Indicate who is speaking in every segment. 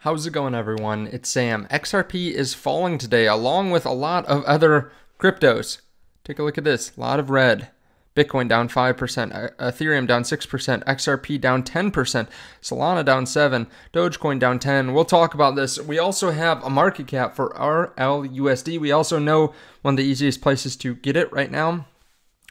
Speaker 1: How's it going, everyone? It's Sam. XRP is falling today along with a lot of other cryptos. Take a look at this. A lot of red. Bitcoin down 5%, Ethereum down 6%, XRP down 10%, Solana down 7%, Dogecoin down 10%. We'll talk about this. We also have a market cap for Rlusd. We also know one of the easiest places to get it right now.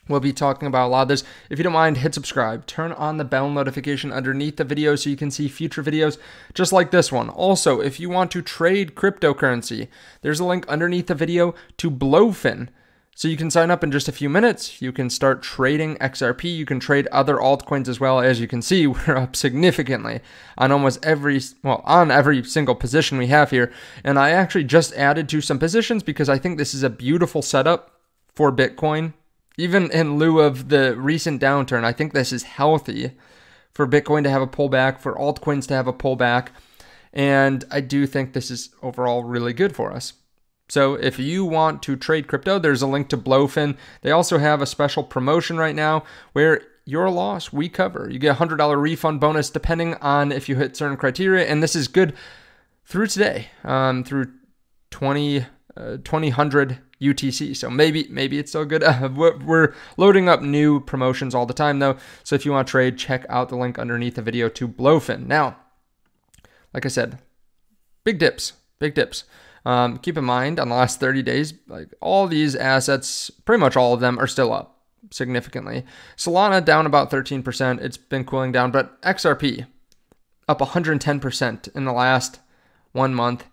Speaker 1: We'll be talking about a lot of this. If you don't mind, hit subscribe. Turn on the bell notification underneath the video so you can see future videos just like this one. Also, if you want to trade cryptocurrency, there's a link underneath the video to Blofin. So you can sign up in just a few minutes. You can start trading XRP. You can trade other altcoins as well. As you can see, we're up significantly on almost every single position we have here. And I actually just added to some positions because I think this is a beautiful setup for Bitcoin. Even in lieu of the recent downturn, I think this is healthy for Bitcoin to have a pullback, for altcoins to have a pullback. And I do think this is overall really good for us. So if you want to trade crypto, there's a link to Blofin. They also have a special promotion right now where your loss we cover. You get a $100 refund bonus depending on if you hit certain criteria. And this is good through today, through 2000 UTC. So maybe it's still good. We're loading up new promotions all the time though. So if you want to trade, check out the link underneath the video to Blofin. Now, like I said, big dips. Keep in mind on the last 30 days, like all these assets, pretty much all of them are still up significantly. Solana down about 13%. It's been cooling down, but XRP up 110% in the last 1 month.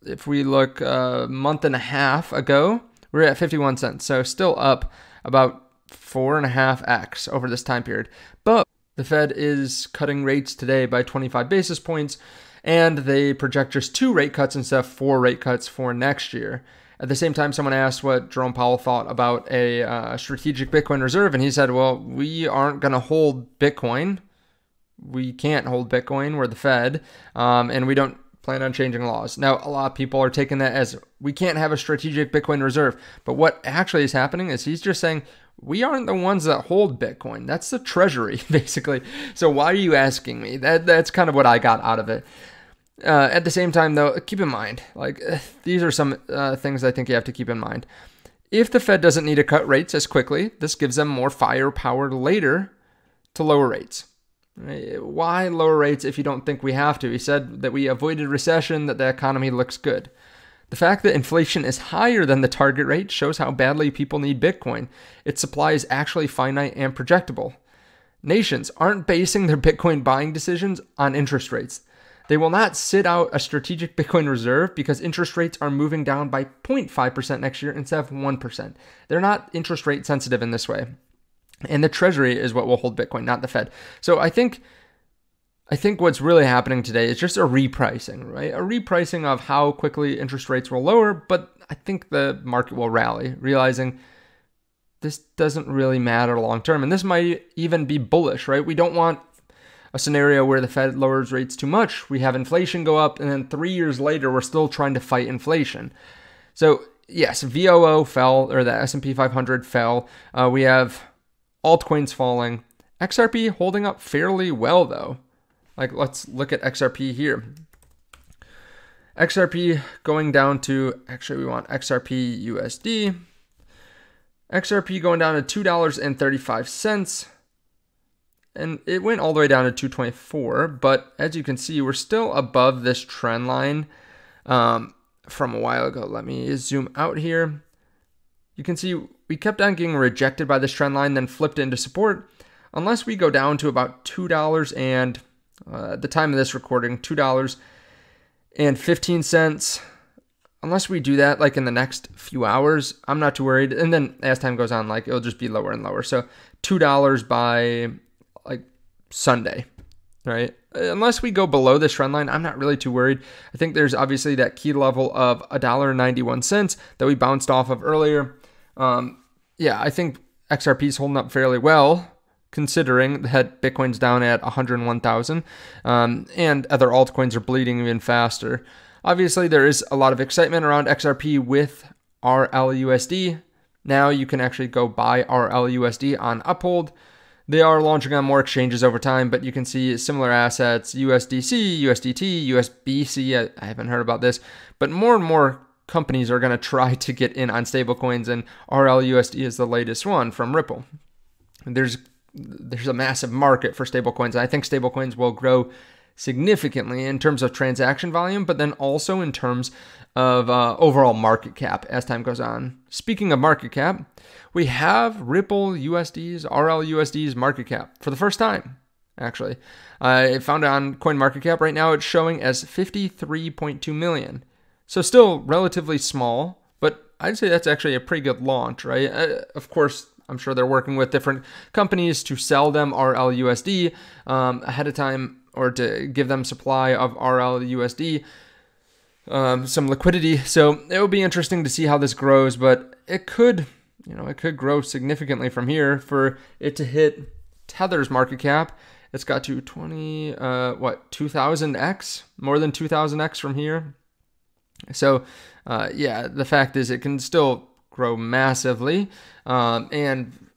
Speaker 1: If we look a month and a half ago, we were at 51 cents. So still up about 4.5x over this time period. But the Fed is cutting rates today by 25 basis points, and they project just 2 rate cuts instead of 4 rate cuts for next year. At the same time, someone asked what Jerome Powell thought about a strategic Bitcoin reserve, and he said, well, we aren't going to hold Bitcoin. We can't hold Bitcoin. We're the Fed, and we don't plan on changing laws. Now, a lot of people are taking that as we can't have a strategic Bitcoin reserve. But what actually is happening is he's just saying we aren't the ones that hold Bitcoin. That's the treasury, basically. So why are you asking me? That's kind of what I got out of it. At the same time, though, keep in mind, like these are some things I think you have to keep in mind. If the Fed doesn't need to cut rates as quickly, this gives them more firepower later to lower rates. Why lower rates if you don't think we have to? He said that we avoided recession, that the economy looks good. The fact that inflation is higher than the target rate shows how badly people need Bitcoin. Its supply is actually finite and projectable. Nations aren't basing their Bitcoin buying decisions on interest rates. They will not sit out a strategic Bitcoin reserve because interest rates are moving down by 0.5% next year instead of 1%. They're not interest rate sensitive in this way. And the treasury is what will hold Bitcoin, not the Fed. So I think what's really happening today is just a repricing, right? A repricing of how quickly interest rates will lower, but I think the market will rally, realizing this doesn't really matter long term. And this might even be bullish, right? We don't want a scenario where the Fed lowers rates too much. We have inflation go up, and then 3 years later, we're still trying to fight inflation. So yes, VOO fell, or the S&P 500 fell. We have altcoins falling. XRP holding up fairly well though. Like let's look at XRP here. XRP going down to, actually we want XRP USD. XRP going down to $2.35. And it went all the way down to 224, but as you can see, we're still above this trend line from a while ago. Let me zoom out here. You can see we kept on getting rejected by this trend line, then flipped into support. Unless we go down to about $2 and at the time of this recording, $2.15. Unless we do that like in the next few hours, I'm not too worried. And then as time goes on, like it'll just be lower and lower. So $2 by like Sunday, right? Unless we go below this trend line, I'm not really too worried. I think there's obviously that key level of $1.91 that we bounced off of earlier. Yeah, I think XRP is holding up fairly well, considering that Bitcoin's down at 101,000, and other altcoins are bleeding even faster. Obviously, there is a lot of excitement around XRP with Rlusd. Now you can actually go buy Rlusd on Uphold. They are launching on more exchanges over time, but you can see similar assets, USDC, USDT, USBC. I haven't heard about this, but more and more companies are going to try to get in on stablecoins, and RLUSD is the latest one from Ripple. There's a massive market for stablecoins, and I think stablecoins will grow significantly in terms of transaction volume, but then also in terms of overall market cap as time goes on. Speaking of market cap, we have Ripple USD's, RLUSD's market cap for the first time, actually. I found it on CoinMarketcap. Right now it's showing as 53.2 million. So still relatively small, but I'd say that's actually a pretty good launch, right? Of course, I'm sure they're working with different companies to sell them RLUSD ahead of time, or to give them supply of RLUSD, some liquidity. So it will be interesting to see how this grows, but it could grow significantly from here. For it to hit Tether's market cap, it's got to 2,000x, more than 2,000x from here. So yeah, the fact is it can still grow massively, and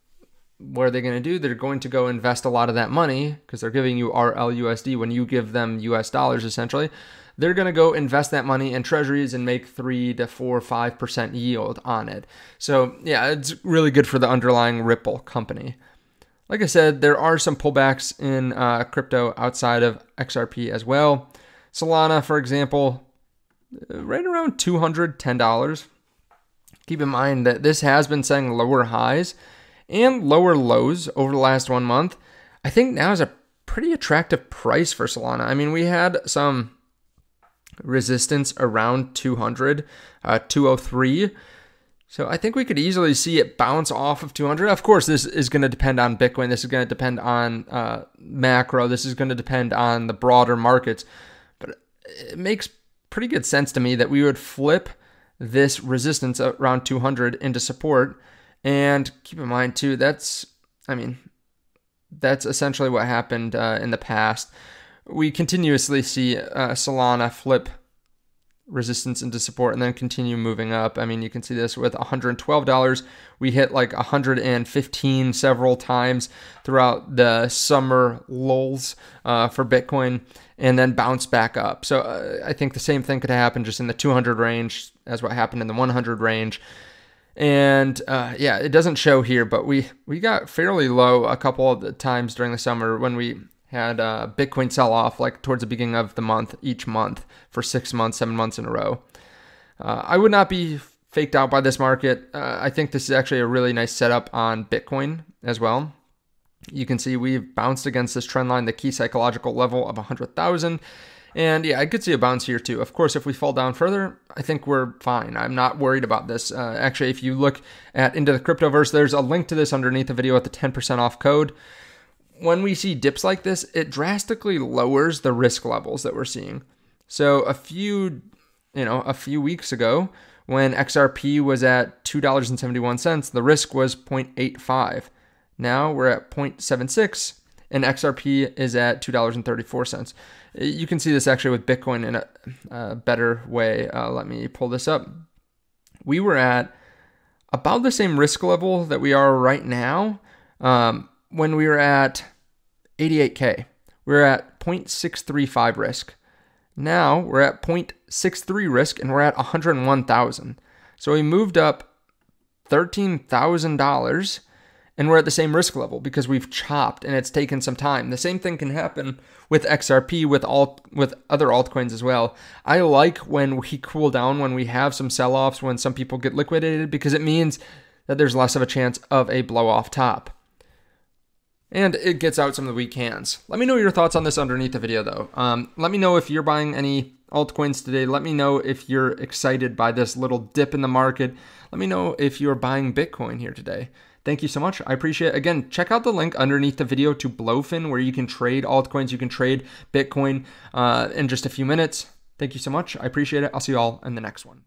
Speaker 1: what are they going to do? They're going to go invest a lot of that money, because they're giving you RLUSD when you give them US dollars, essentially. They're going to go invest that money in treasuries and make 3 to 4, 5% yield on it. So yeah, it's really good for the underlying Ripple company. Like I said, there are some pullbacks in crypto outside of XRP as well. Solana, for example, right around $210. Keep in mind that this has been setting lower highs and lower lows over the last 1 month. I think now is a pretty attractive price for Solana. I mean, we had some resistance around 200, 203. So I think we could easily see it bounce off of 200. Of course, this is going to depend on Bitcoin. This is going to depend on macro. This is going to depend on the broader markets. But it makes pretty good sense to me that we would flip this resistance around 200 into support. And keep in mind too, that's essentially what happened in the past. We continuously see Solana flip resistance into support and then continue moving up. I mean, you can see this with $112. We hit like 115 several times throughout the summer lulls for Bitcoin, and then bounce back up. So I think the same thing could happen just in the 200 range as what happened in the 100 range. And yeah, it doesn't show here, but we got fairly low a couple of the times during the summer when we had Bitcoin sell off, like towards the beginning of the month, each month for 6 months, 7 months in a row. I would not be faked out by this market. I think this is actually a really nice setup on Bitcoin as well. You can see we've bounced against this trend line, the key psychological level of 100,000. And yeah, I could see a bounce here too. Of course, if we fall down further, I think we're fine. I'm not worried about this. Actually, if you look at Into the Cryptoverse, there's a link to this underneath the video with the 10% off code. When we see dips like this, it drastically lowers the risk levels that we're seeing. So a few weeks ago, when XRP was at $2.71, the risk was 0.85. Now we're at 0.76. And XRP is at $2.34. You can see this actually with Bitcoin in a better way. Let me pull this up. We were at about the same risk level that we are right now when we were at 88K. We were at 0.635 risk. Now we're at 0.63 risk and we're at 101,000. So we moved up $13,000. And we're at the same risk level because we've chopped and it's taken some time. The same thing can happen with XRP, with other altcoins as well. I like when we cool down, when we have some sell-offs, when some people get liquidated, because it means that there's less of a chance of a blow-off top. And it gets out some of the weak hands. Let me know your thoughts on this underneath the video though. Let me know if you're buying any altcoins today. Let me know if you're excited by this little dip in the market. Let me know if you're buying Bitcoin here today. Thank you so much. I appreciate it. Again, check out the link underneath the video to Blofin, where you can trade altcoins. You can trade Bitcoin in just a few minutes. Thank you so much. I appreciate it. I'll see you all in the next one.